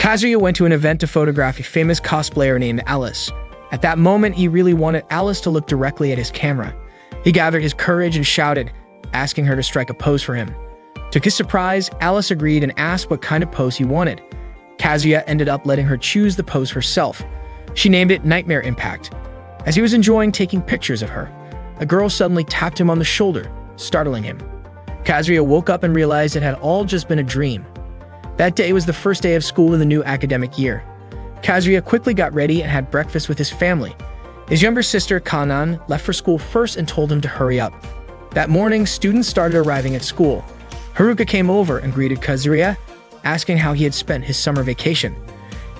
Kazuya went to an event to photograph a famous cosplayer named Alice. At that moment, he really wanted Alice to look directly at his camera. He gathered his courage and shouted, asking her to strike a pose for him. To his surprise, Alice agreed and asked what kind of pose he wanted. Kazuya ended up letting her choose the pose herself. She named it Nightmare Impact. As he was enjoying taking pictures of her, a girl suddenly tapped him on the shoulder, startling him. Kazuya woke up and realized it had all just been a dream. That day was the first day of school in the new academic year. Kazuya quickly got ready and had breakfast with his family. His younger sister, Kanan, left for school first and told him to hurry up. That morning, students started arriving at school. Haruka came over and greeted Kazuya, asking how he had spent his summer vacation.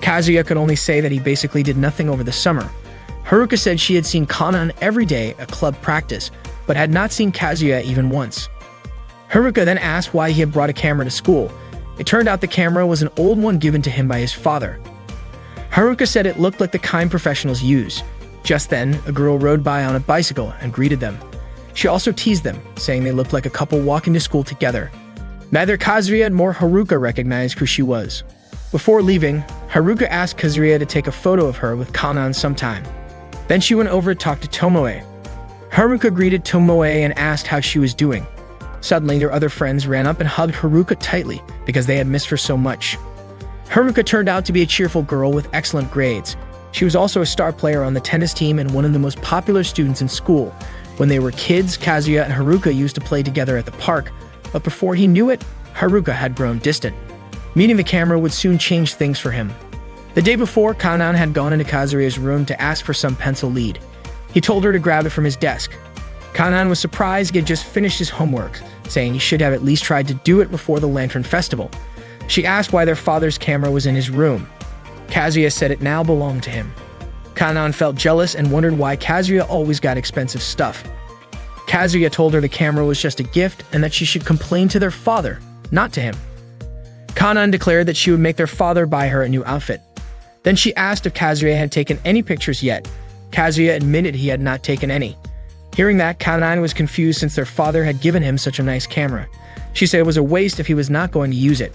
Kazuya could only say that he basically did nothing over the summer. Haruka said she had seen Kanan every day at club practice, but had not seen Kazuya even once. Haruka then asked why he had brought a camera to school. It turned out the camera was an old one given to him by his father. Haruka said it looked like the kind professionals use. Just then, a girl rode by on a bicycle and greeted them. She also teased them, saying they looked like a couple walking to school together. Neither Kazuya nor Haruka recognized who she was. Before leaving, Haruka asked Kazuya to take a photo of her with Kanan sometime. Then she went over to talk to Tomoe. Haruka greeted Tomoe and asked how she was doing. Suddenly, their other friends ran up and hugged Haruka tightly because they had missed her so much. Haruka turned out to be a cheerful girl with excellent grades. She was also a star player on the tennis team and one of the most popular students in school. When they were kids, Kazuya and Haruka used to play together at the park, but before he knew it, Haruka had grown distant. Meeting the camera would soon change things for him. The day before, Kanan had gone into Kazuya's room to ask for some pencil lead. He told her to grab it from his desk. Kanan was surprised he had just finished his homework, saying he should have at least tried to do it before the Lantern Festival. She asked why their father's camera was in his room. Kazuya said it now belonged to him. Kanan felt jealous and wondered why Kazuya always got expensive stuff. Kazuya told her the camera was just a gift and that she should complain to their father, not to him. Kanan declared that she would make their father buy her a new outfit. Then she asked if Kazuya had taken any pictures yet. Kazuya admitted he had not taken any. Hearing that, Kanan was confused since their father had given him such a nice camera. She said it was a waste if he was not going to use it.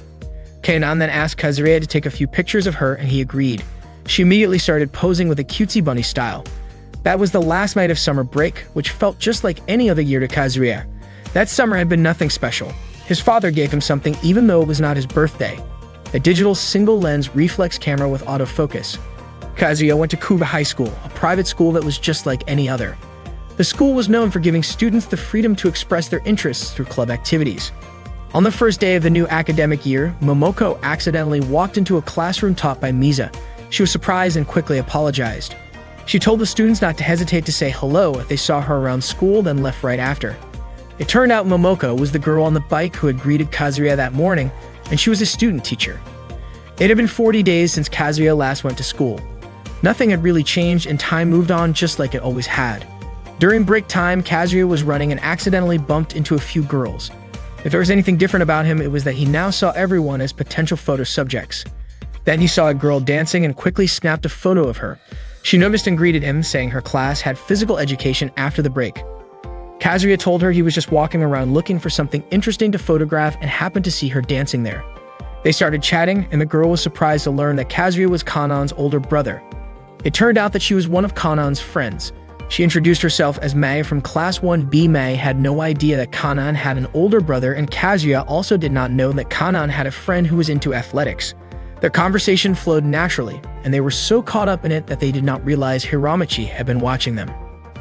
Kanan then asked Kazuya to take a few pictures of her and he agreed. She immediately started posing with a cutesy bunny style. That was the last night of summer break, which felt just like any other year to Kazuya. That summer had been nothing special. His father gave him something even though it was not his birthday. A digital single-lens reflex camera with autofocus. Kazuya went to Kuba High School, a private school that was just like any other. The school was known for giving students the freedom to express their interests through club activities. On the first day of the new academic year, Momoko accidentally walked into a classroom taught by Misa. She was surprised and quickly apologized. She told the students not to hesitate to say hello if they saw her around school, then left right after. It turned out Momoko was the girl on the bike who had greeted Kazuya that morning, and she was a student teacher. It had been 40 days since Kazuya last went to school. Nothing had really changed and time moved on just like it always had. During break time, Kazuya was running and accidentally bumped into a few girls. If there was anything different about him, it was that he now saw everyone as potential photo subjects. Then he saw a girl dancing and quickly snapped a photo of her. She noticed and greeted him, saying her class had physical education after the break. Kazuya told her he was just walking around looking for something interesting to photograph and happened to see her dancing there. They started chatting, and the girl was surprised to learn that Kazuya was Kanan's older brother. It turned out that she was one of Kanan's friends. She introduced herself as Mei from Class 1B. Mei had no idea that Kanan had an older brother, and Kazuya also did not know that Kanan had a friend who was into athletics. Their conversation flowed naturally, and they were so caught up in it that they did not realize Hiramachi had been watching them.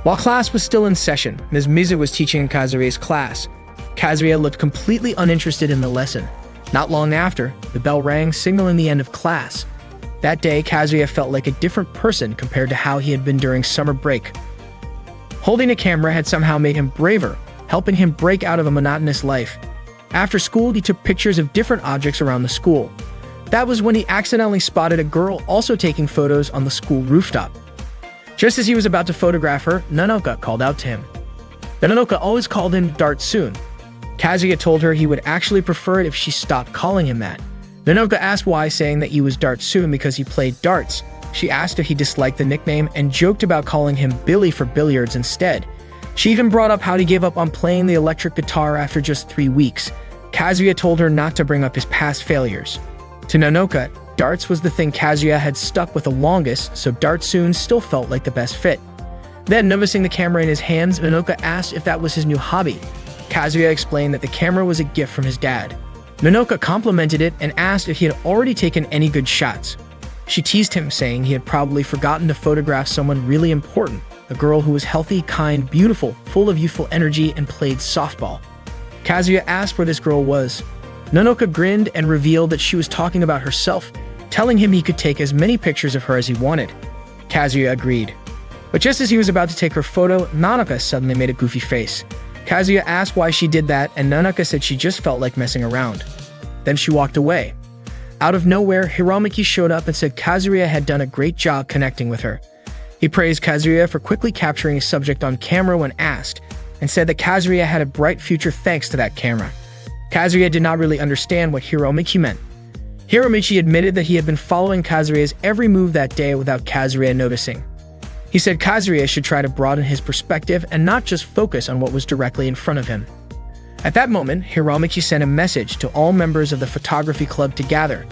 While class was still in session, Ms. Mizu was teaching in Kazuya's class. Kazuya looked completely uninterested in the lesson. Not long after, the bell rang, signaling the end of class. That day, Kazuya felt like a different person compared to how he had been during summer break. Holding a camera had somehow made him braver, helping him break out of a monotonous life. After school, he took pictures of different objects around the school. That was when he accidentally spotted a girl also taking photos on the school rooftop. Just as he was about to photograph her, Nanoka called out to him. Nanoka always called him Dartsoon. Kazuya told her he would actually prefer it if she stopped calling him that. Nanoka asked why, saying that he was Dartsoon because he played darts. She asked if he disliked the nickname and joked about calling him Billy for billiards instead. She even brought up how he gave up on playing the electric guitar after just 3 weeks. Kazuya told her not to bring up his past failures. To Nanoka, Darts was the thing Kazuya had stuck with the longest, so darts soon still felt like the best fit. Then, noticing the camera in his hands, Minoka asked if that was his new hobby. Kazuya explained that the camera was a gift from his dad. Minoka complimented it and asked if he had already taken any good shots. She teased him, saying he had probably forgotten to photograph someone really important, a girl who was healthy, kind, beautiful, full of youthful energy, and played softball. Kazuya asked where this girl was. Minoka grinned and revealed that she was talking about herself, telling him he could take as many pictures of her as he wanted. Kazuya agreed. But just as he was about to take her photo, Nanaka suddenly made a goofy face. Kazuya asked why she did that, and Nanaka said she just felt like messing around. Then she walked away. Out of nowhere, Hiramaki showed up and said Kazuya had done a great job connecting with her. He praised Kazuya for quickly capturing his subject on camera when asked, and said that Kazuya had a bright future thanks to that camera. Kazuya did not really understand what Hiramaki meant. Hiramaki admitted that he had been following Kazuya's every move that day without Kazuya noticing. He said Kazuya should try to broaden his perspective and not just focus on what was directly in front of him. At that moment, Hiramaki sent a message to all members of the photography club to gather.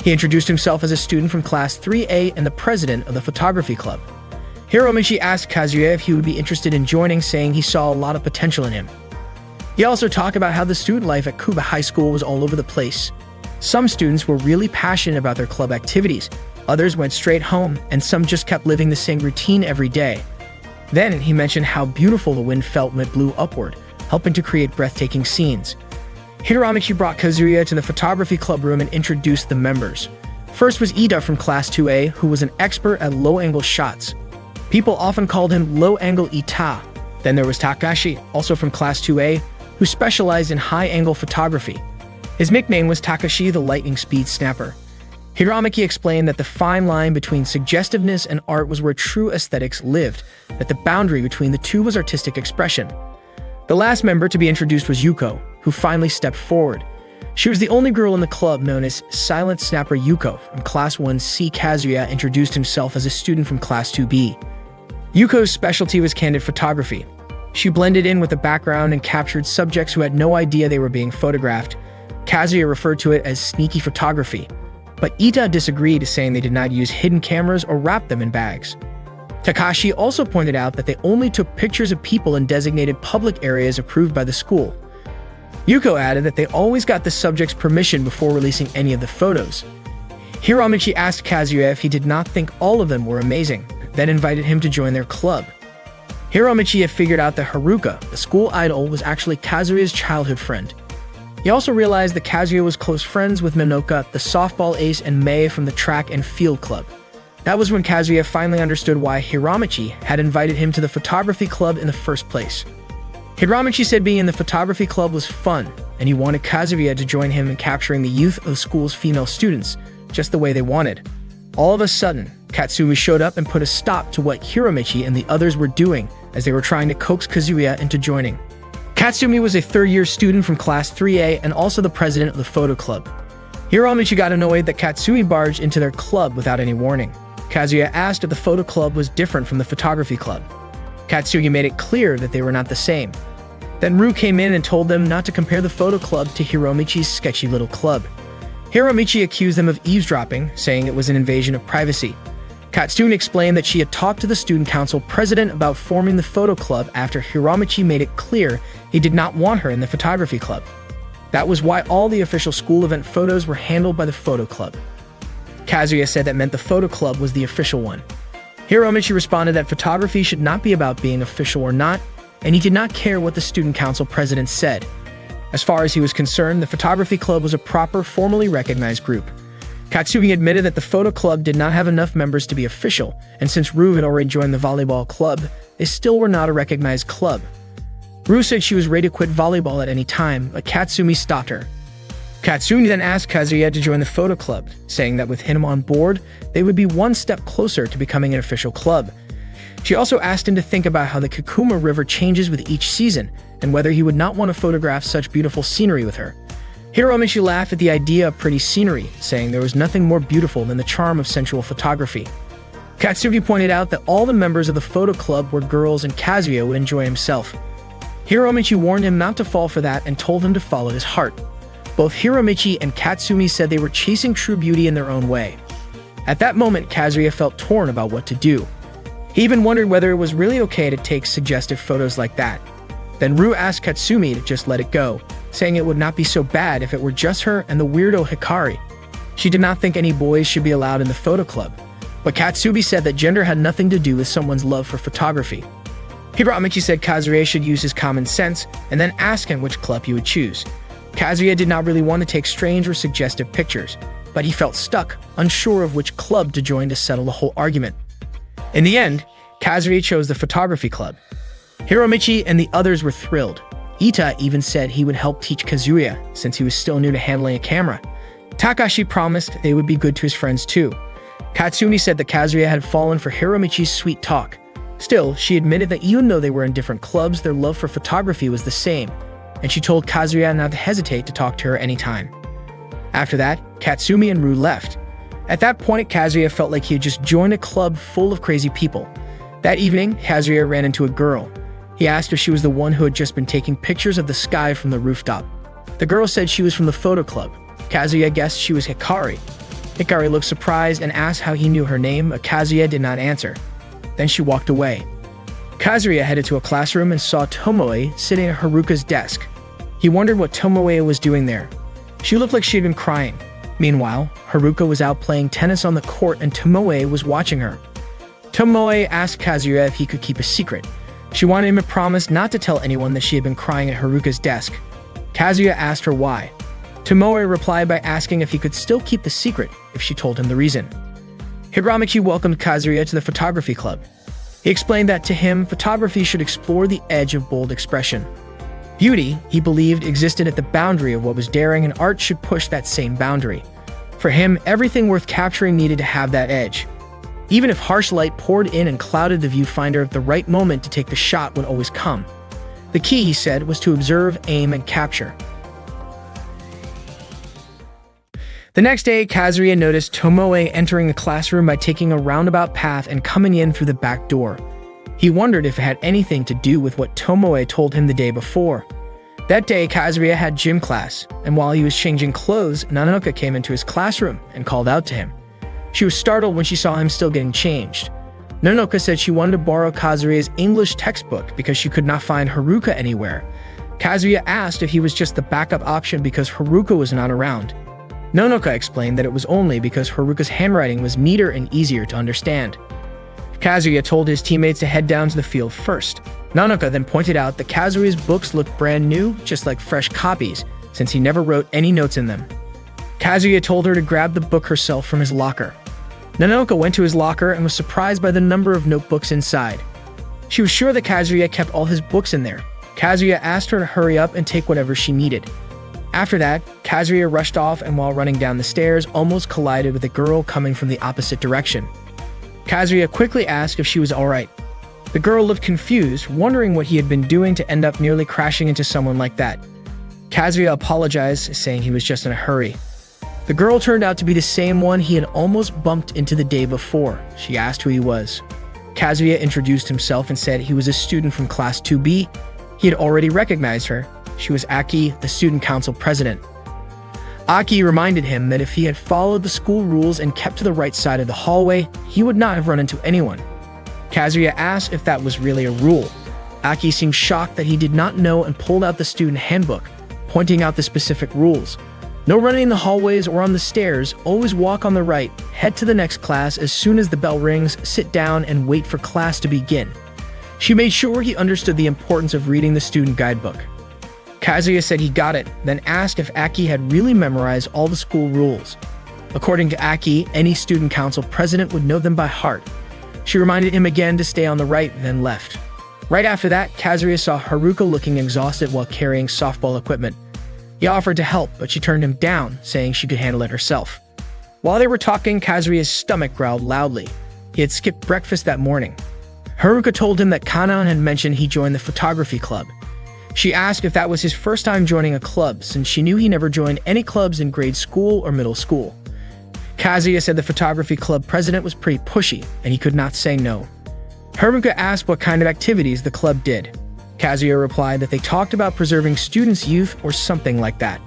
He introduced himself as a student from Class 3A and the president of the photography club. Hiramaki asked Kazuya if he would be interested in joining, saying he saw a lot of potential in him. He also talked about how the student life at Kuba High School was all over the place. Some students were really passionate about their club activities, others went straight home, and some just kept living the same routine every day. Then he mentioned how beautiful the wind felt when it blew upward, helping to create breathtaking scenes. Hiramaki brought Kazuya to the photography club room and introduced the members. First was Ida from Class 2A, who was an expert at low-angle shots. People often called him Low-Angle Ita. Then there was Takashi, also from Class 2A, who specialized in high-angle photography. His nickname was Takashi the Lightning Speed Snapper. Hiramaki explained that the fine line between suggestiveness and art was where true aesthetics lived, that the boundary between the two was artistic expression. The last member to be introduced was Yuko, who finally stepped forward. She was the only girl in the club known as Silent Snapper Yuko from Class 1C. Kazuya introduced himself as a student from Class 2B. Yuko's specialty was candid photography. She blended in with the background and captured subjects who had no idea they were being photographed. Kazuya referred to it as sneaky photography, but Ita disagreed, saying they did not use hidden cameras or wrap them in bags. Takashi also pointed out that they only took pictures of people in designated public areas approved by the school. Yuko added that they always got the subject's permission before releasing any of the photos. Hiramaki asked Kazuya if he did not think all of them were amazing, then invited him to join their club. Hiramaki had figured out that Haruka, the school idol, was actually Kazuya's childhood friend. He also realized that Kazuya was close friends with Minoka, the softball ace, and Mei from the track and field club. That was when Kazuya finally understood why Hiramaki had invited him to the photography club in the first place. Hiramaki said being in the photography club was fun, and he wanted Kazuya to join him in capturing the youth of the school's female students, just the way they wanted. All of a sudden, Katsumi showed up and put a stop to what Hiramaki and the others were doing as they were trying to coax Kazuya into joining. Katsumi was a third-year student from Class 3A and also the president of the photo club. Hiramaki got annoyed that Katsumi barged into their club without any warning. Kazuya asked if the photo club was different from the photography club. Katsugi made it clear that they were not the same. Then Ru came in and told them not to compare the photo club to Hiramichi's sketchy little club. Hiramichi accused them of eavesdropping, saying it was an invasion of privacy. Katsumi explained that she had talked to the student council president about forming the photo club after Hiramichi made it clear he did not want her in the photography club. That was why all the official school event photos were handled by the photo club. Kazuya said that meant the photo club was the official one. Hiramaki responded that photography should not be about being official or not, and he did not care what the student council president said. As far as he was concerned, the photography club was a proper, formally recognized group. Katsugi admitted that the photo club did not have enough members to be official, and since Ru had already joined the volleyball club, they still were not a recognized club. Ru said she was ready to quit volleyball at any time, but Katsumi stopped her. Katsumi then asked Kazuya to join the photo club, saying that with him on board, they would be one step closer to becoming an official club. She also asked him to think about how the Kakuma River changes with each season, and whether he would not want to photograph such beautiful scenery with her. Hiramaki laughed at the idea of pretty scenery, saying there was nothing more beautiful than the charm of sensual photography. Katsugi pointed out that all the members of the photo club were girls and Kazuya would enjoy himself. Hiramaki warned him not to fall for that and told him to follow his heart. Both Hiromichi and Katsumi said they were chasing true beauty in their own way. At that moment, Kazuya felt torn about what to do. He even wondered whether it was really okay to take suggestive photos like that. Then Rue asked Katsumi to just let it go, saying it would not be so bad if it were just her and the weirdo Hikari. She did not think any boys should be allowed in the photo club, but Katsumi said that gender had nothing to do with someone's love for photography. Hiromichi said Kazuya should use his common sense and then ask him which club he would choose. Kazuya did not really want to take strange or suggestive pictures, but he felt stuck, unsure of which club to join to settle the whole argument. In the end, Kazuya chose the photography club. Hiromichi and the others were thrilled. Ita even said he would help teach Kazuya since he was still new to handling a camera. Takashi promised they would be good to his friends too. Katsumi said that Kazuya had fallen for Hiromichi's sweet talk. Still, she admitted that even though they were in different clubs, their love for photography was the same, and she told Kazuya not to hesitate to talk to her anytime. After that, Katsumi and Rue left. At that point, Kazuya felt like he had just joined a club full of crazy people. That evening, Kazuya ran into a girl. He asked if she was the one who had just been taking pictures of the sky from the rooftop. The girl said she was from the photo club. Kazuya guessed she was Hikari. Hikari looked surprised and asked how he knew her name, but Kazuya did not answer. Then she walked away. Kazuya headed to a classroom and saw Tomoe sitting at Haruka's desk. He wondered what Tomoe was doing there. She looked like she had been crying. Meanwhile, Haruka was out playing tennis on the court and Tomoe was watching her. Tomoe asked Kazuya if he could keep a secret. She wanted him to promise not to tell anyone that she had been crying at Haruka's desk. Kazuya asked her why. Tomoe replied by asking if he could still keep the secret if she told him the reason. Hiromichi welcomed Kazuya to the photography club. He explained that to him, photography should explore the edge of bold expression. Beauty, he believed, existed at the boundary of what was daring, and art should push that same boundary. For him, everything worth capturing needed to have that edge. Even if harsh light poured in and clouded the viewfinder, the right moment to take the shot would always come. The key, he said, was to observe, aim, and capture. The next day, Kazuya noticed Tomoe entering the classroom by taking a roundabout path and coming in through the back door. He wondered if it had anything to do with what Tomoe told him the day before. That day, Kazuya had gym class, and while he was changing clothes, Nanoka came into his classroom and called out to him. She was startled when she saw him still getting changed. Nanoka said she wanted to borrow Kazuya's English textbook because she could not find Haruka anywhere. Kazuya asked if he was just the backup option because Haruka was not around. Nanoka explained that it was only because Haruka's handwriting was neater and easier to understand. Kazuya told his teammates to head down to the field first. Nanoka then pointed out that Kazuya's books looked brand new, just like fresh copies, since he never wrote any notes in them. Kazuya told her to grab the book herself from his locker. Nanoka went to his locker and was surprised by the number of notebooks inside. She was sure that Kazuya kept all his books in there. Kazuya asked her to hurry up and take whatever she needed. After that, Kazuya rushed off and while running down the stairs, almost collided with a girl coming from the opposite direction. Kazuya quickly asked if she was alright. The girl looked confused, wondering what he had been doing to end up nearly crashing into someone like that. Kazuya apologized, saying he was just in a hurry. The girl turned out to be the same one he had almost bumped into the day before. She asked who he was. Kazuya introduced himself and said he was a student from Class 2B. He had already recognized her. She was Aki, the student council president. Aki reminded him that if he had followed the school rules and kept to the right side of the hallway, he would not have run into anyone. Kazuya asked if that was really a rule. Aki seemed shocked that he did not know and pulled out the student handbook, pointing out the specific rules. No running in the hallways or on the stairs, always walk on the right, head to the next class as soon as the bell rings, sit down and wait for class to begin. She made sure he understood the importance of reading the student guidebook. Kazuya said he got it, then asked if Aki had really memorized all the school rules. According to Aki, any student council president would know them by heart. She reminded him again to stay on the right, then left. Right after that, Kazuya saw Haruka looking exhausted while carrying softball equipment. He offered to help, but she turned him down, saying she could handle it herself. While they were talking, Kazuya's stomach growled loudly. He had skipped breakfast that morning. Haruka told him that Kanan had mentioned he joined the photography club. She asked if that was his first time joining a club, since she knew he never joined any clubs in grade school or middle school. Kazuya said the photography club president was pretty pushy, and he could not say no. Haruka asked what kind of activities the club did. Kazuya replied that they talked about preserving students' youth or something like that.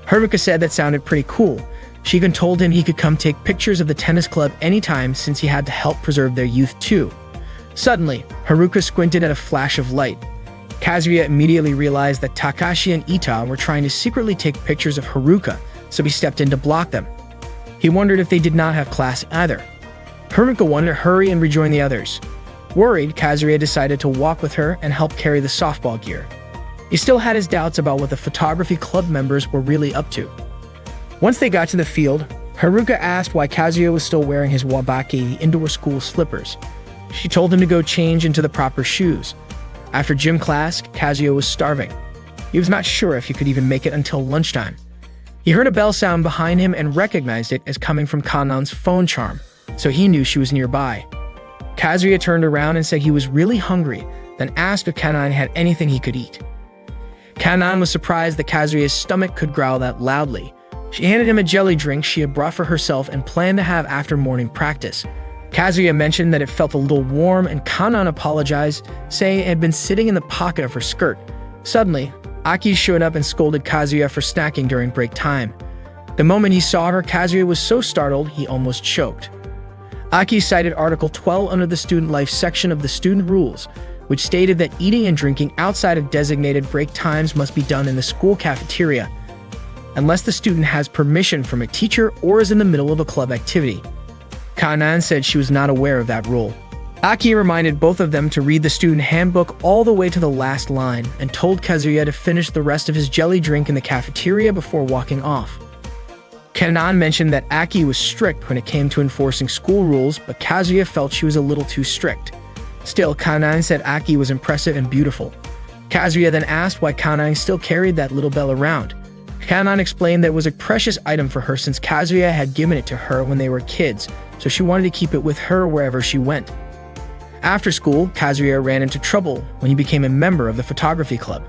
Haruka said that sounded pretty cool. She even told him he could come take pictures of the tennis club anytime since he had to help preserve their youth too. Suddenly, Haruka squinted at a flash of light. Kazuya immediately realized that Takashi and Ita were trying to secretly take pictures of Haruka, so he stepped in to block them. He wondered if they did not have class either. Haruka wanted to hurry and rejoin the others. Worried, Kazuya decided to walk with her and help carry the softball gear. He still had his doubts about what the photography club members were really up to. Once they got to the field, Haruka asked why Kazuya was still wearing his wabaki, the indoor school slippers. She told him to go change into the proper shoes. After gym class, Kazuya was starving. He was not sure if he could even make it until lunchtime. He heard a bell sound behind him and recognized it as coming from Kanan's phone charm, so he knew she was nearby. Kazuya turned around and said he was really hungry, then asked if Kanan had anything he could eat. Kanan was surprised that Kazuya's stomach could growl that loudly. She handed him a jelly drink she had brought for herself and planned to have after morning practice. Kazuya mentioned that it felt a little warm, and Kanan apologized, saying it had been sitting in the pocket of her skirt. Suddenly, Aki showed up and scolded Kazuya for snacking during break time. The moment he saw her, Kazuya was so startled he almost choked. Aki cited Article 12 under the Student Life section of the Student Rules, which stated that eating and drinking outside of designated break times must be done in the school cafeteria, unless the student has permission from a teacher or is in the middle of a club activity. Kanan said she was not aware of that rule. Aki reminded both of them to read the student handbook all the way to the last line and told Kazuya to finish the rest of his jelly drink in the cafeteria before walking off. Kanan mentioned that Aki was strict when it came to enforcing school rules, but Kazuya felt she was a little too strict. Still, Kanan said Aki was impressive and beautiful. Kazuya then asked why Kanan still carried that little bell around. Kanan explained that it was a precious item for her since Kazuya had given it to her when they were kids, so she wanted to keep it with her wherever she went. After school, Kazuya ran into trouble when he became a member of the photography club.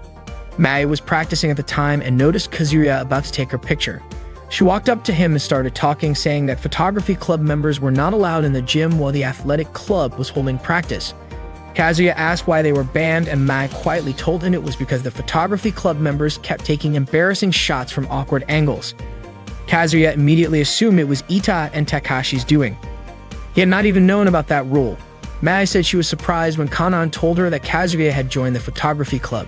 Mai was practicing at the time and noticed Kazuya about to take her picture. She walked up to him and started talking, saying that photography club members were not allowed in the gym while the athletic club was holding practice. Kazuya asked why they were banned, and Mai quietly told him it was because the photography club members kept taking embarrassing shots from awkward angles. Kazuya immediately assumed it was Ita and Takashi's doing. He had not even known about that rule. Mai said she was surprised when Kanan told her that Kazuya had joined the photography club.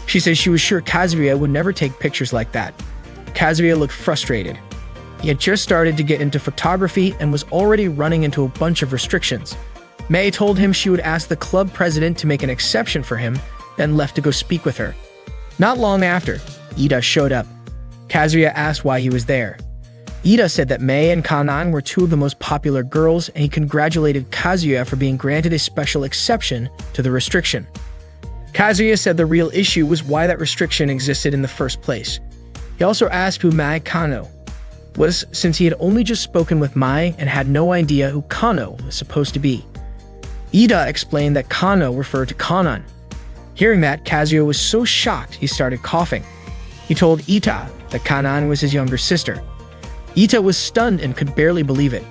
She said she was sure Kazuya would never take pictures like that. Kazuya looked frustrated. He had just started to get into photography and was already running into a bunch of restrictions. Mai told him she would ask the club president to make an exception for him, then left to go speak with her. Not long after, Ida showed up. Kazuya asked why he was there. Ida said that Mai and Kanan were two of the most popular girls, and he congratulated Kazuya for being granted a special exception to the restriction. Kazuya said the real issue was why that restriction existed in the first place. He also asked who Mai Kano was, since he had only just spoken with Mai and had no idea who Kano was supposed to be. Ida explained that Kano referred to Kanan. Hearing that, Kazuya was so shocked he started coughing. He told Ita that Kanan was his younger sister. Ita was stunned and could barely believe it.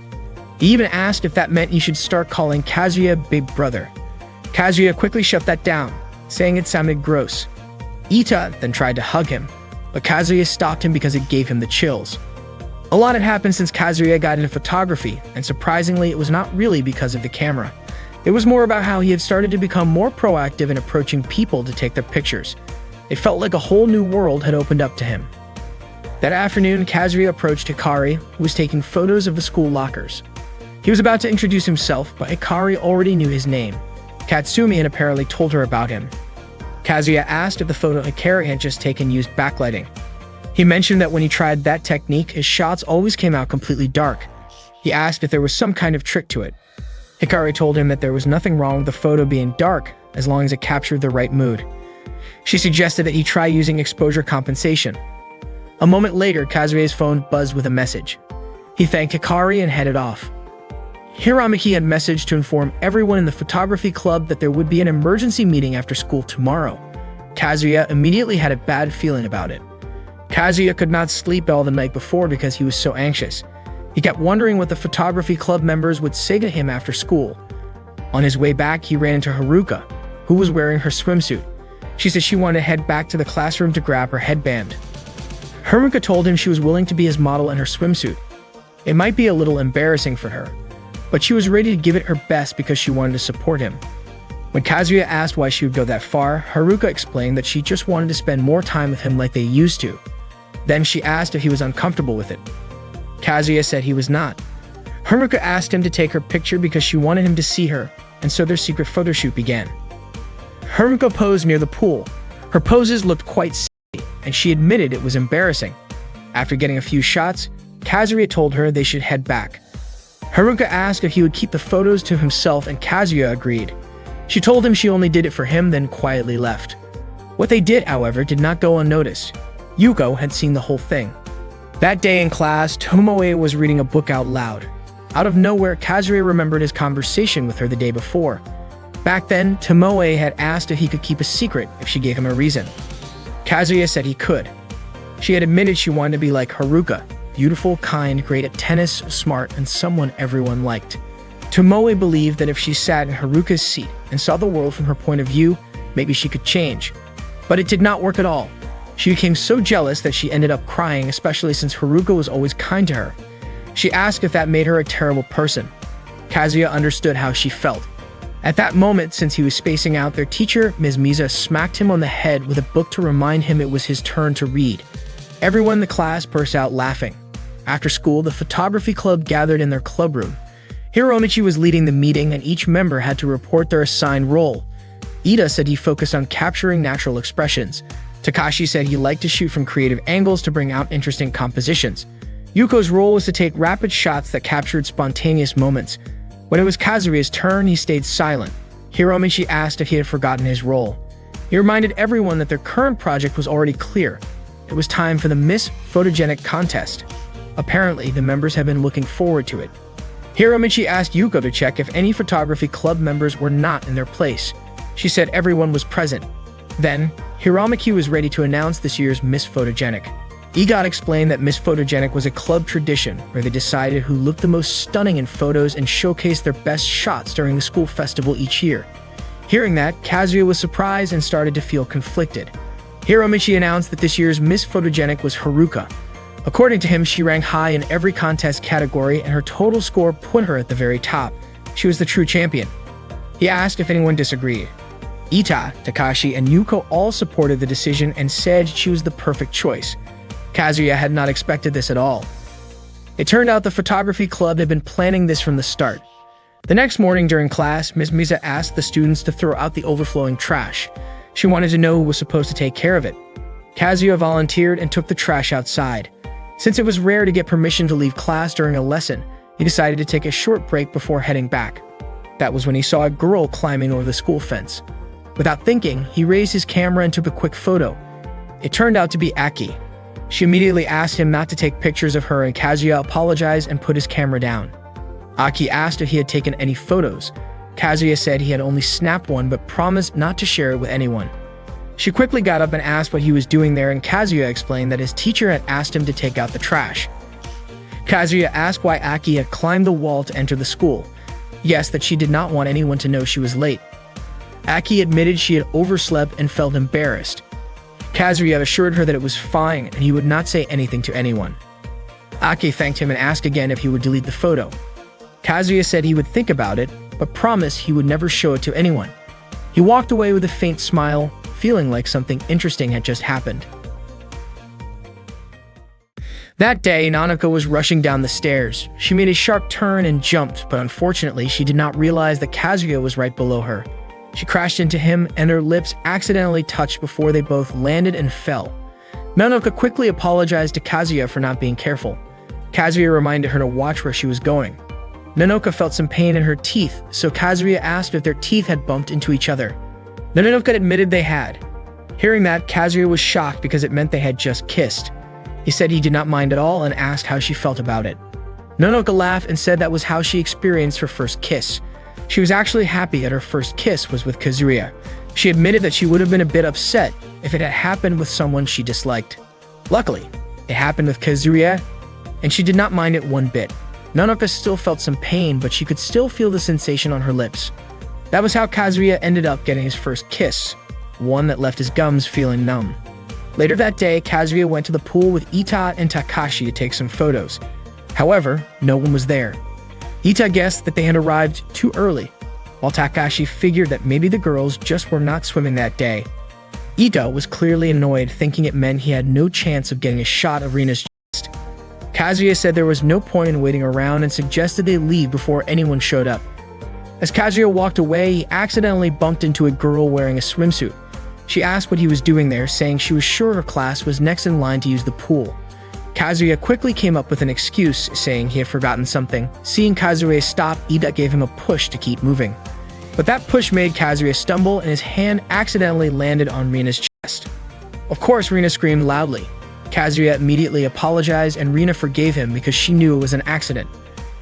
He even asked if that meant he should start calling Kazuya Big Brother. Kazuya quickly shut that down, saying it sounded gross. Ita then tried to hug him, but Kazuya stopped him because it gave him the chills. A lot had happened since Kazuya got into photography, and surprisingly, it was not really because of the camera. It was more about how he had started to become more proactive in approaching people to take their pictures. It felt like a whole new world had opened up to him. That afternoon, Kazuya approached Hikari, who was taking photos of the school lockers. He was about to introduce himself, but Hikari already knew his name. Katsumi had apparently told her about him. Kazuya asked if the photo Hikari had just taken used backlighting. He mentioned that when he tried that technique, his shots always came out completely dark. He asked if there was some kind of trick to it. Hikari told him that there was nothing wrong with the photo being dark as long as it captured the right mood. She suggested that he try using exposure compensation. A moment later, Kazuya's phone buzzed with a message. He thanked Hikari and headed off. Hiramaki had messaged to inform everyone in the photography club that there would be an emergency meeting after school tomorrow. Kazuya immediately had a bad feeling about it. Kazuya could not sleep all the night before because he was so anxious. He kept wondering what the photography club members would say to him after school. On his way back, he ran into Haruka, who was wearing her swimsuit. She said she wanted to head back to the classroom to grab her headband. Haruka told him she was willing to be his model in her swimsuit. It might be a little embarrassing for her, but she was ready to give it her best because she wanted to support him. When Kazuya asked why she would go that far, Haruka explained that she just wanted to spend more time with him like they used to. Then she asked if he was uncomfortable with it. Kazuya said he was not. Haruka asked him to take her picture because she wanted him to see her, and so their secret photo shoot began. Haruka posed near the pool. Her poses looked quite silly, and she admitted it was embarrassing. After getting a few shots, Kazuya told her they should head back. Haruka asked if he would keep the photos to himself, and Kazuya agreed. She told him she only did it for him, then quietly left. What they did, however, did not go unnoticed. Yuko had seen the whole thing. That day in class, Tomoe was reading a book out loud. Out of nowhere, Kazuya remembered his conversation with her the day before. Back then, Tomoe had asked if he could keep a secret if she gave him a reason. Kazuya said he could. She had admitted she wanted to be like Haruka, beautiful, kind, great at tennis, smart, and someone everyone liked. Tomoe believed that if she sat in Haruka's seat and saw the world from her point of view, maybe she could change. But it did not work at all. She became so jealous that she ended up crying, especially since Haruka was always kind to her. She asked if that made her a terrible person. Kazuya understood how she felt. At that moment, since he was spacing out, their teacher, Ms. Miza, smacked him on the head with a book to remind him it was his turn to read. Everyone in the class burst out laughing. After school, the photography club gathered in their club room. Hiromichi was leading the meeting, and each member had to report their assigned role. Ida said he focused on capturing natural expressions. Takashi said he liked to shoot from creative angles to bring out interesting compositions. Yuko's role was to take rapid shots that captured spontaneous moments. When it was Kazuya's turn, he stayed silent. Hiromichi asked if he had forgotten his role. He reminded everyone that their current project was already clear. It was time for the Miss Photogenic contest. Apparently, the members had been looking forward to it. Hiromichi asked Yuko to check if any photography club members were not in their place. She said everyone was present. Then, Hiromichi was ready to announce this year's Miss Photogenic. EGOT explained that Miss Photogenic was a club tradition where they decided who looked the most stunning in photos and showcased their best shots during the school festival each year. Hearing that, Kazuya was surprised and started to feel conflicted. Hiromichi announced that this year's Miss Photogenic was Haruka. According to him, she ranked high in every contest category, and her total score put her at the very top. She was the true champion. He asked if anyone disagreed. Ita, Takashi, and Yuko all supported the decision and said she was the perfect choice. Kazuya had not expected this at all. It turned out the photography club had been planning this from the start. The next morning during class, Ms. Miza asked the students to throw out the overflowing trash. She wanted to know who was supposed to take care of it. Kazuya volunteered and took the trash outside. Since it was rare to get permission to leave class during a lesson, he decided to take a short break before heading back. That was when he saw a girl climbing over the school fence. Without thinking, he raised his camera and took a quick photo. It turned out to be Aki. She immediately asked him not to take pictures of her, and Kazuya apologized and put his camera down. Aki asked if he had taken any photos. Kazuya said he had only snapped one but promised not to share it with anyone. She quickly got up and asked what he was doing there, and Kazuya explained that his teacher had asked him to take out the trash. Kazuya asked why Aki had climbed the wall to enter the school. Yes, that she did not want anyone to know she was late. Aki admitted she had overslept and felt embarrassed. Kazuya assured her that it was fine and he would not say anything to anyone. Aki thanked him and asked again if he would delete the photo. Kazuya said he would think about it, but promised he would never show it to anyone. He walked away with a faint smile, feeling like something interesting had just happened. That day, Nanako was rushing down the stairs. She made a sharp turn and jumped, but unfortunately, she did not realize that Kazuya was right below her. She crashed into him, and their lips accidentally touched before they both landed and fell. Nanako quickly apologized to Kazuya for not being careful. Kazuya reminded her to watch where she was going. Nanoka felt some pain in her teeth, so Kazuya asked if their teeth had bumped into each other. Nanoka admitted they had. Hearing that, Kazuya was shocked because it meant they had just kissed. He said he did not mind at all and asked how she felt about it. Nanoka laughed and said that was how she experienced her first kiss. She was actually happy that her first kiss was with Kazuya. She admitted that she would have been a bit upset if it had happened with someone she disliked. Luckily, it happened with Kazuya, and she did not mind it one bit. Nanoka still felt some pain, but she could still feel the sensation on her lips. That was how Kazuya ended up getting his first kiss, one that left his gums feeling numb. Later that day, Kazuya went to the pool with Ita and Takashi to take some photos. However, no one was there. Ita guessed that they had arrived too early, while Takashi figured that maybe the girls just were not swimming that day. Ita was clearly annoyed, thinking it meant he had no chance of getting a shot of Rina's chest. Kazuya said there was no point in waiting around and suggested they leave before anyone showed up. As Kazuya walked away, he accidentally bumped into a girl wearing a swimsuit. She asked what he was doing there, saying she was sure her class was next in line to use the pool. Kazuya quickly came up with an excuse, saying he had forgotten something. Seeing Kazuya stop, Ida gave him a push to keep moving. But that push made Kazuya stumble and his hand accidentally landed on Rina's chest. Of course, Rina screamed loudly. Kazuya immediately apologized and Rina forgave him because she knew it was an accident.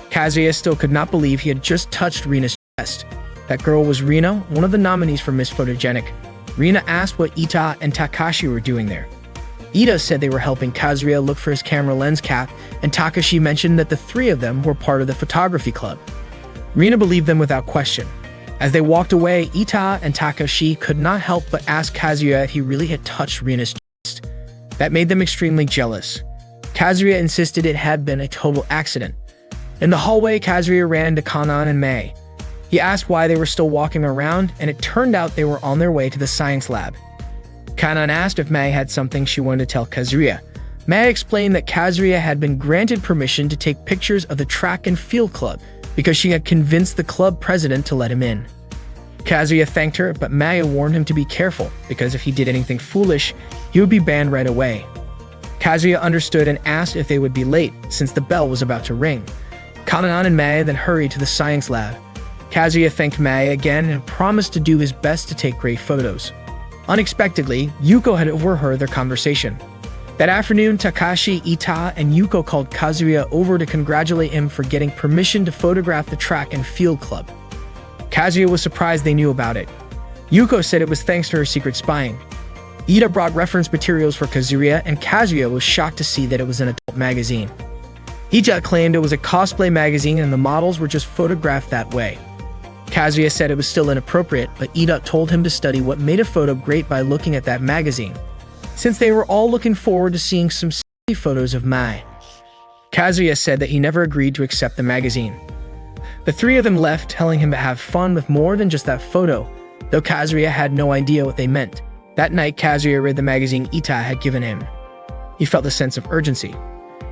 Kazuya still could not believe he had just touched Rina's chest. That girl was Rina, one of the nominees for Miss Photogenic. Rina asked what Ita and Takashi were doing there. Ida said they were helping Kazuya look for his camera lens cap, and Takashi mentioned that the three of them were part of the photography club. Rina believed them without question. As they walked away, Ita and Takashi could not help but ask Kazuya if he really had touched Rina's chest. That made them extremely jealous. Kazuya insisted it had been a total accident. In the hallway, Kazuya ran into Kanan and Mei. He asked why they were still walking around, and it turned out they were on their way to the science lab. Kanan asked if Mei had something she wanted to tell Kazuya. Mei explained that Kazuya had been granted permission to take pictures of the track and field club because she had convinced the club president to let him in. Kazuya thanked her, but Mei warned him to be careful because if he did anything foolish, he would be banned right away. Kazuya understood and asked if they would be late since the bell was about to ring. Kanan and Mei then hurried to the science lab. Kazuya thanked Mei again and promised to do his best to take great photos. Unexpectedly, Yuko had overheard their conversation. That afternoon, Takashi, Ita, and Yuko called Kazuya over to congratulate him for getting permission to photograph the track and field club. Kazuya was surprised they knew about it. Yuko said it was thanks to her secret spying. Ida brought reference materials for Kazuya, and Kazuya was shocked to see that it was an adult magazine. Ita claimed it was a cosplay magazine and the models were just photographed that way. Kazuya said it was still inappropriate, but Ida told him to study what made a photo great by looking at that magazine, since they were all looking forward to seeing some silly photos of Mai. Kazuya said that he never agreed to accept the magazine. The three of them left, telling him to have fun with more than just that photo, though Kazuya had no idea what they meant. That night, Kazuya read the magazine Ita had given him. He felt a sense of urgency.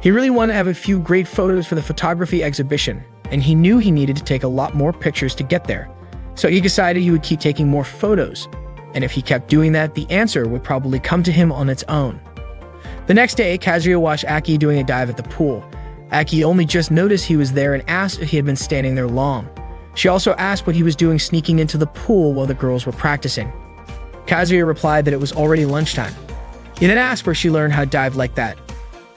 He really wanted to have a few great photos for the photography exhibition, and he knew he needed to take a lot more pictures to get there. So he decided he would keep taking more photos, and if he kept doing that, the answer would probably come to him on its own. The next day, Kazuya watched Aki doing a dive at the pool. Aki only just noticed he was there and asked if he had been standing there long. She also asked what he was doing sneaking into the pool while the girls were practicing. Kazuya replied that it was already lunchtime. He then asked where she learned how to dive like that.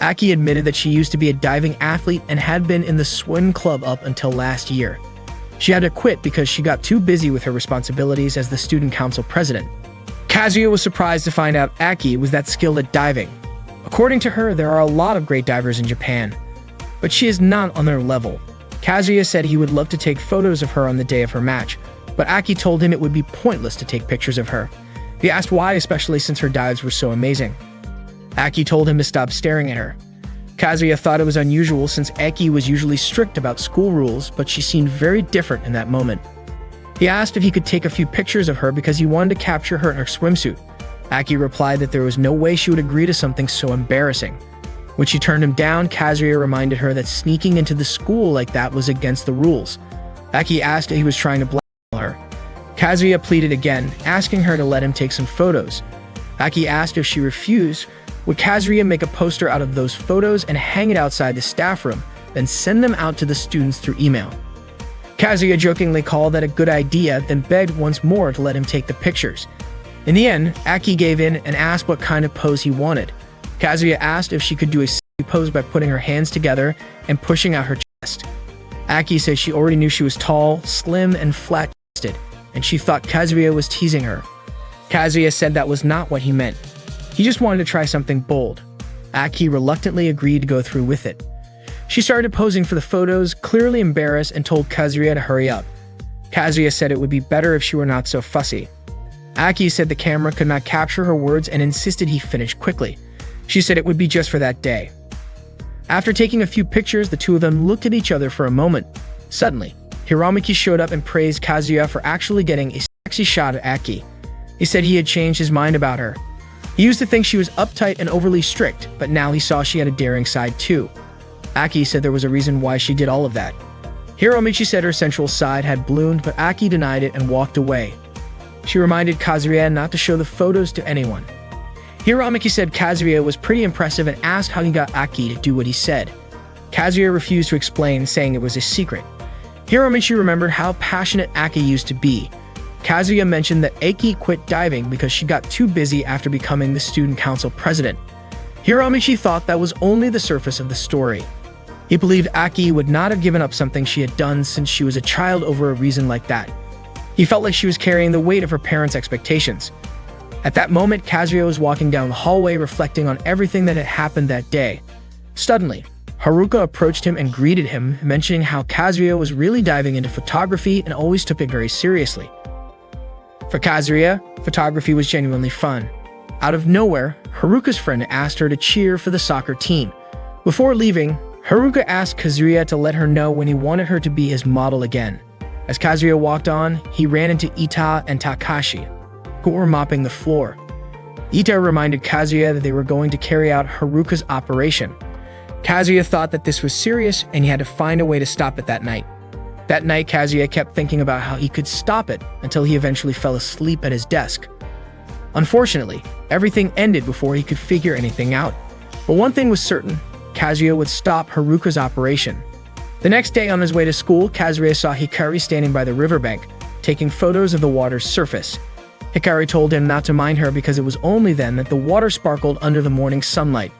Aki admitted that she used to be a diving athlete and had been in the swim club up until last year. She had to quit because she got too busy with her responsibilities as the student council president. Kazuya was surprised to find out Aki was that skilled at diving. According to her, there are a lot of great divers in Japan, but she is not on their level. Kazuya said he would love to take photos of her on the day of her match, but Aki told him it would be pointless to take pictures of her. He asked why, especially since her dives were so amazing. Aki told him to stop staring at her. Kazuya thought it was unusual since Aki was usually strict about school rules, but she seemed very different in that moment. He asked if he could take a few pictures of her because he wanted to capture her in her swimsuit. Aki replied that there was no way she would agree to something so embarrassing. When she turned him down, Kazuya reminded her that sneaking into the school like that was against the rules. Aki asked if he was trying to blackmail her. Kazuya pleaded again, asking her to let him take some photos. Aki asked if she refused, would Kazuya make a poster out of those photos and hang it outside the staff room, then send them out to the students through email. Kazuya jokingly called that a good idea, then begged once more to let him take the pictures. In the end, Aki gave in and asked what kind of pose he wanted. Kazuya asked if she could do a silly pose by putting her hands together and pushing out her chest. Aki said she already knew she was tall, slim, and flat-chested, and she thought Kazuya was teasing her. Kazuya said that was not what he meant. He just wanted to try something bold. Aki reluctantly agreed to go through with it. She started posing for the photos, clearly embarrassed, and told Kazuya to hurry up. Kazuya said it would be better if she were not so fussy. Aki said the camera could not capture her words and insisted he finish quickly. She said it would be just for that day. After taking a few pictures, the two of them looked at each other for a moment. Suddenly, Hiramaki showed up and praised Kazuya for actually getting a sexy shot at Aki. He said he had changed his mind about her. He used to think she was uptight and overly strict, but now he saw she had a daring side too. Aki said there was a reason why she did all of that. Hiromichi said her sensual side had bloomed, but Aki denied it and walked away. She reminded Kazuya not to show the photos to anyone. Hiramaki said Kazuya was pretty impressive and asked how he got Aki to do what he said. Kazuya refused to explain, saying it was a secret. Hiromichi remembered how passionate Aki used to be. Kazuya mentioned that Aki quit diving because she got too busy after becoming the student council president. Hiromichi thought that was only the surface of the story. He believed Aki would not have given up something she had done since she was a child over a reason like that. He felt like she was carrying the weight of her parents' expectations. At that moment, Kazuya was walking down the hallway reflecting on everything that had happened that day. Suddenly, Haruka approached him and greeted him, mentioning how Kazuya was really diving into photography and always took it very seriously. For Kazuya, photography was genuinely fun. Out of nowhere, Haruka's friend asked her to cheer for the soccer team. Before leaving, Haruka asked Kazuya to let her know when he wanted her to be his model again. As Kazuya walked on, he ran into Ita and Takashi, who were mopping the floor. Ita reminded Kazuya that they were going to carry out Haruka's operation. Kazuya thought that this was serious and he had to find a way to stop it that night. That night, Kazuya kept thinking about how he could stop it until he eventually fell asleep at his desk. Unfortunately, everything ended before he could figure anything out. But one thing was certain, Kazuya would stop Haruka's operation. The next day on his way to school, Kazuya saw Hikari standing by the riverbank, taking photos of the water's surface. Hikari told him not to mind her because it was only then that the water sparkled under the morning sunlight.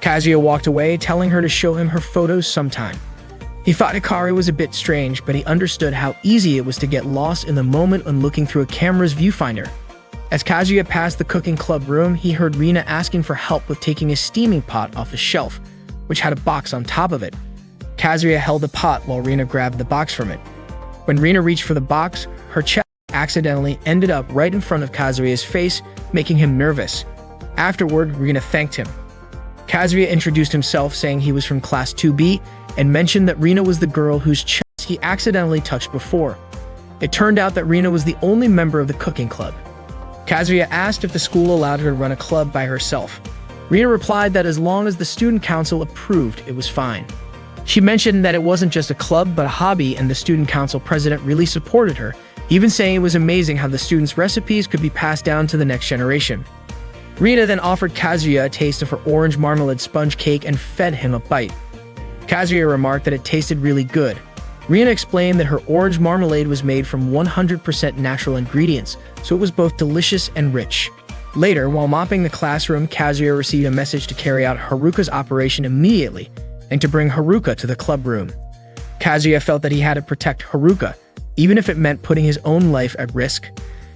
Kazuya walked away, telling her to show him her photos sometime. He thought Hikari was a bit strange, but he understood how easy it was to get lost in the moment when looking through a camera's viewfinder. As Kazuya passed the cooking club room, he heard Rina asking for help with taking a steaming pot off the shelf, which had a box on top of it. Kazuya held the pot while Rina grabbed the box from it. When Rina reached for the box, her chest accidentally ended up right in front of Kazuya's face, making him nervous. Afterward, Rina thanked him. Kazuya introduced himself, saying he was from Class 2B, and mentioned that Rina was the girl whose chest he accidentally touched before. It turned out that Rina was the only member of the cooking club. Kazuya asked if the school allowed her to run a club by herself. Rina replied that as long as the student council approved, it was fine. She mentioned that it wasn't just a club but a hobby, and the student council president really supported her, even saying it was amazing how the students' recipes could be passed down to the next generation. Rina then offered Kazuya a taste of her orange marmalade sponge cake and fed him a bite. Kazuya remarked that it tasted really good. Rina explained that her orange marmalade was made from 100% natural ingredients, so it was both delicious and rich. Later, while mopping the classroom, Kazuya received a message to carry out Haruka's operation immediately and to bring Haruka to the club room. Kazuya felt that he had to protect Haruka, even if it meant putting his own life at risk.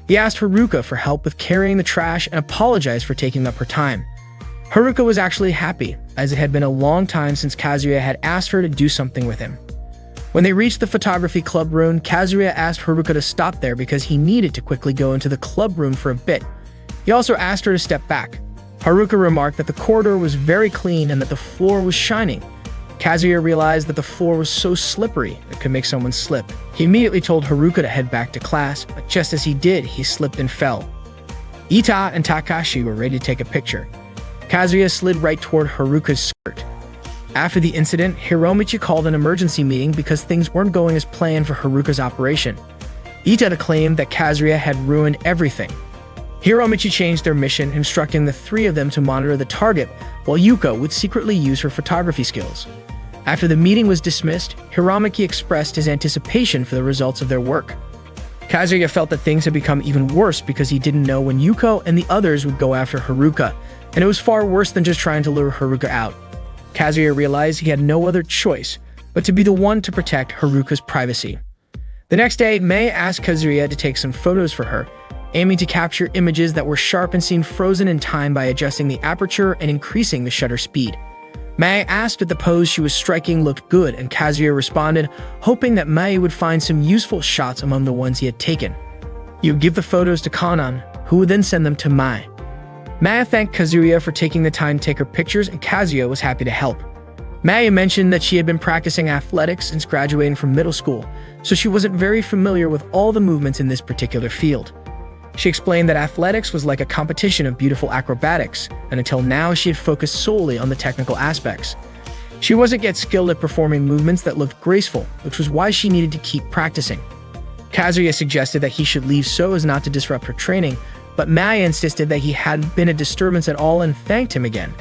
He asked Haruka for help with carrying the trash and apologized for taking up her time. Haruka was actually happy, as it had been a long time since Kazuya had asked her to do something with him. When they reached the photography club room, Kazuya asked Haruka to stop there because he needed to quickly go into the club room for a bit. He also asked her to step back. Haruka remarked that the corridor was very clean and that the floor was shining. Kazuya realized that the floor was so slippery it could make someone slip. He immediately told Haruka to head back to class, but just as he did, he slipped and fell. Ita and Takashi were ready to take a picture. Kazuya slid right toward Haruka's skirt. After the incident, Hiromichi called an emergency meeting because things weren't going as planned for Haruka's operation. Ita claimed that Kazuya had ruined everything. Hiromichi changed their mission, instructing the three of them to monitor the target, while Yuko would secretly use her photography skills. After the meeting was dismissed, Hiromichi expressed his anticipation for the results of their work. Kazuya felt that things had become even worse because he didn't know when Yuko and the others would go after Haruka, and it was far worse than just trying to lure Haruka out. Kazuya realized he had no other choice but to be the one to protect Haruka's privacy. The next day, Mei asked Kazuya to take some photos for her, aiming to capture images that were sharp and seemed frozen in time by adjusting the aperture and increasing the shutter speed. Mei asked if the pose she was striking looked good, and Kazuya responded, hoping that Mei would find some useful shots among the ones he had taken. He would give the photos to Kanan, who would then send them to Maya. Maya thanked Kazuya for taking the time to take her pictures, and Kazuya was happy to help. Maya mentioned that she had been practicing athletics since graduating from middle school, so she wasn't very familiar with all the movements in this particular field. She explained that athletics was like a competition of beautiful acrobatics, and until now she had focused solely on the technical aspects. She wasn't yet skilled at performing movements that looked graceful, which was why she needed to keep practicing. Kazuya suggested that he should leave so as not to disrupt her training, but Maya insisted that he hadn't been a disturbance at all and thanked him again.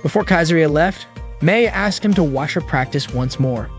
Before Kazuya left, Maya asked him to watch her practice once more.